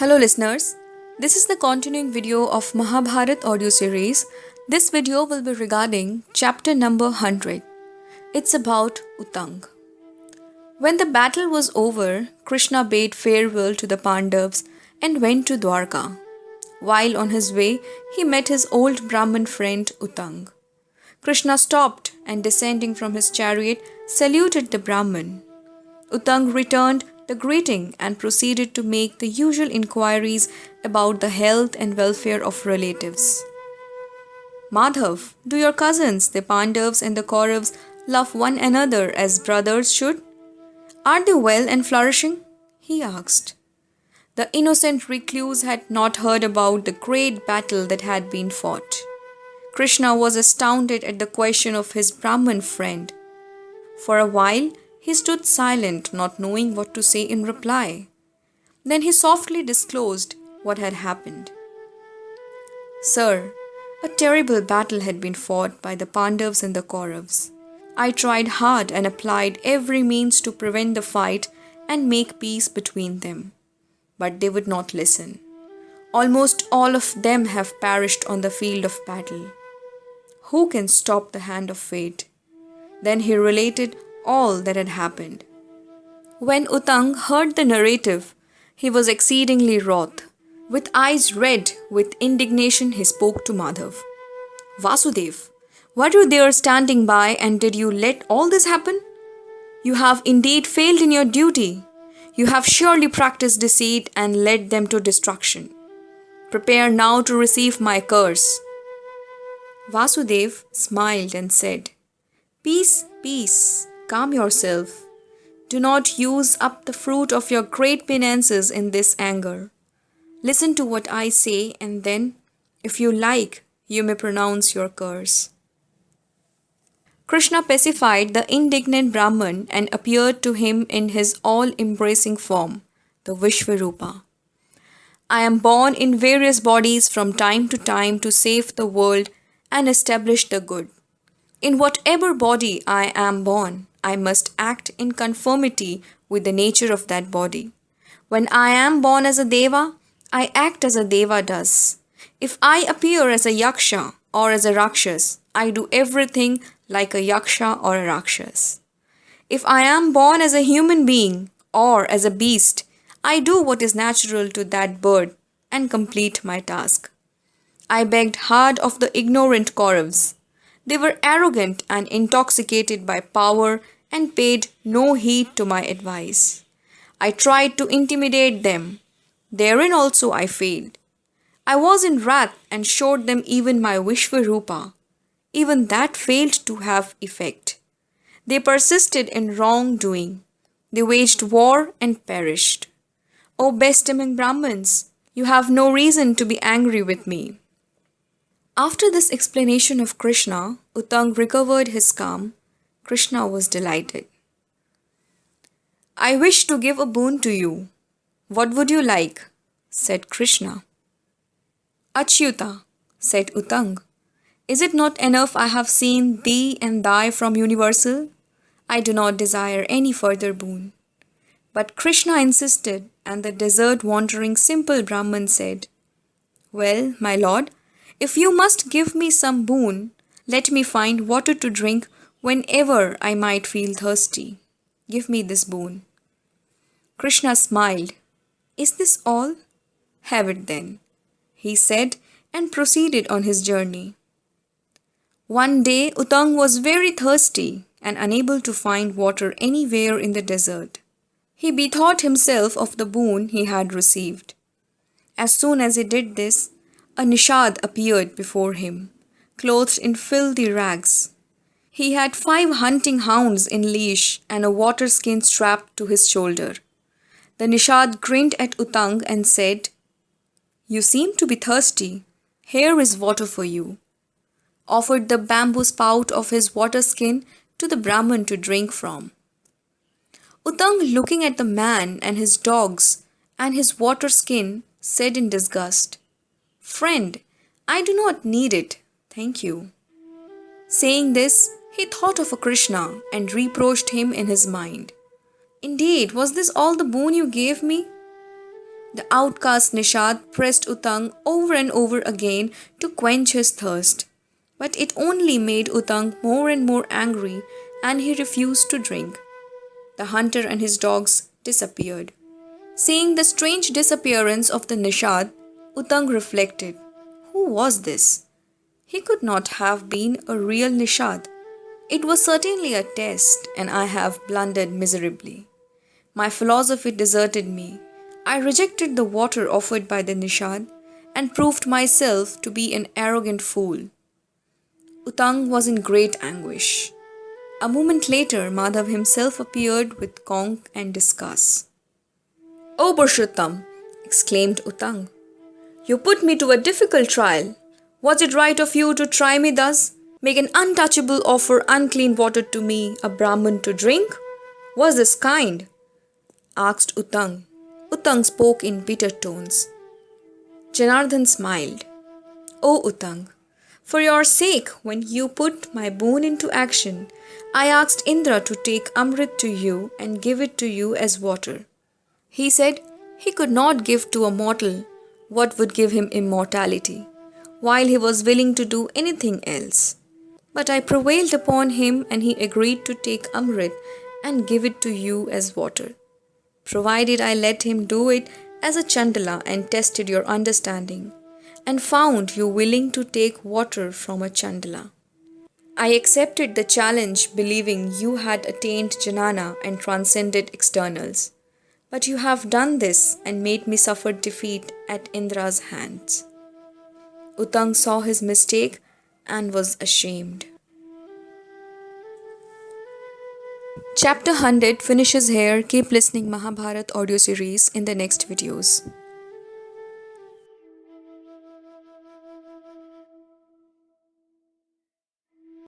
Hello listeners, this is the continuing video of Mahabharat audio series. This video will be regarding chapter number 100. It's about Utang. When the battle was over, Krishna bade farewell to the Pandavas and went to Dwarka. While on his way, he met his old Brahmin friend Utang. Krishna stopped and descending from his chariot, saluted the Brahmin. Utang returned the greeting and proceeded to make the usual inquiries about the health and welfare of relatives. Madhav, do your cousins, the Pandavas and the Kauravas, love one another as brothers should? Are they well and flourishing? He asked. The innocent recluse had not heard about the great battle that had been fought. Krishna was astounded at the question of his Brahmin friend. For a while, he stood silent, not knowing what to say in reply. Then he softly disclosed what had happened. Sir, a terrible battle had been fought by the Pandavas and the Kauravas. I tried hard and applied every means to prevent the fight and make peace between them. But they would not listen. Almost all of them have perished on the field of battle. Who can stop the hand of fate? Then he related all that had happened. When Utang heard the narrative, he was exceedingly wroth. With eyes red with indignation, he spoke to Madhav. Vasudev, were you there standing by and did you let all this happen? You have indeed failed in your duty. You have surely practiced deceit and led them to destruction. Prepare now to receive my curse. Vasudev smiled and said, Peace, peace. Calm yourself. Do not use up the fruit of your great penances in this anger. Listen to what I say and then, if you like, you may pronounce your curse. Krishna pacified the indignant Brahman and appeared to him in his all-embracing form, the Vishvarupa. I am born in various bodies from time to time to save the world and establish the good. In whatever body I am born, I must act in conformity with the nature of that body. When I am born as a Deva, I act as a Deva does. If I appear as a Yaksha or as a Rakshas, I do everything like a Yaksha or a Rakshas. If I am born as a human being or as a beast, I do what is natural to that bird and complete my task. I begged hard of the ignorant Kauravas. They were arrogant and intoxicated by power and paid no heed to my advice. I tried to intimidate them. Therein also I failed. I was in wrath and showed them even my Vishvarupa. Even that failed to have effect. They persisted in wrongdoing. They waged war and perished. O best among Brahmins, you have no reason to be angry with me. After this explanation of Krishna, Utang recovered his calm. Krishna was delighted. I wish to give a boon to you. What would you like? Said Krishna. Achyuta, said Utang. Is it not enough I have seen thee and thy from universal? I do not desire any further boon. But Krishna insisted, and the desert-wandering simple Brahman said, Well, my lord, if you must give me some boon, let me find water to drink whenever I might feel thirsty. Give me this boon. Krishna smiled. Is this all? Have it then, he said, and proceeded on his journey. One day, Utang was very thirsty and unable to find water anywhere in the desert. He bethought himself of the boon he had received. As soon as he did this, a Nishad appeared before him, clothed in filthy rags. He had 5 hunting hounds in leash and a water skin strapped to his shoulder. The Nishad grinned at Utang and said, You seem to be thirsty. Here is water for you. Offered the bamboo spout of his water skin to the Brahman to drink from. Utang, looking at the man and his dogs and his water skin, said in disgust, Friend, I do not need it, thank you. Saying this, he thought of a Krishna and reproached him in his mind. Indeed, was this all the boon you gave me? The outcast Nishad pressed Utang over and over again to quench his thirst. But it only made Utang more and more angry, and he refused to drink. The hunter and his dogs disappeared. Seeing the strange disappearance of the Nishad, Utang reflected, who was this? He could not have been a real Nishad. It was certainly a test, and I have blundered miserably. My philosophy deserted me. I rejected the water offered by the Nishad and proved myself to be an arrogant fool. Utang was in great anguish. A moment later, Madhav himself appeared with conch and discuss. "O Purushottam," exclaimed Utang, "you put me to a difficult trial. Was it right of you to try me thus? Make an untouchable offer unclean water to me, a Brahman, to drink? Was this kind?" asked Utang. Utang spoke in bitter tones. Janardhan smiled. "O Utang, for your sake, when you put my boon into action, I asked Indra to take Amrit to you and give it to you as water. He said he could not give to a mortal what would give him immortality, while he was willing to do anything else. But I prevailed upon him and he agreed to take Amrit and give it to you as water, provided I let him do it as a Chandala and tested your understanding, and found you willing to take water from a Chandala. I accepted the challenge, believing you had attained Jnana and transcended externals. But you have done this and made me suffer defeat at Indra's hands." Utang saw his mistake and was ashamed. Chapter 100 finishes here. Keep listening Mahabharat audio series in the next videos.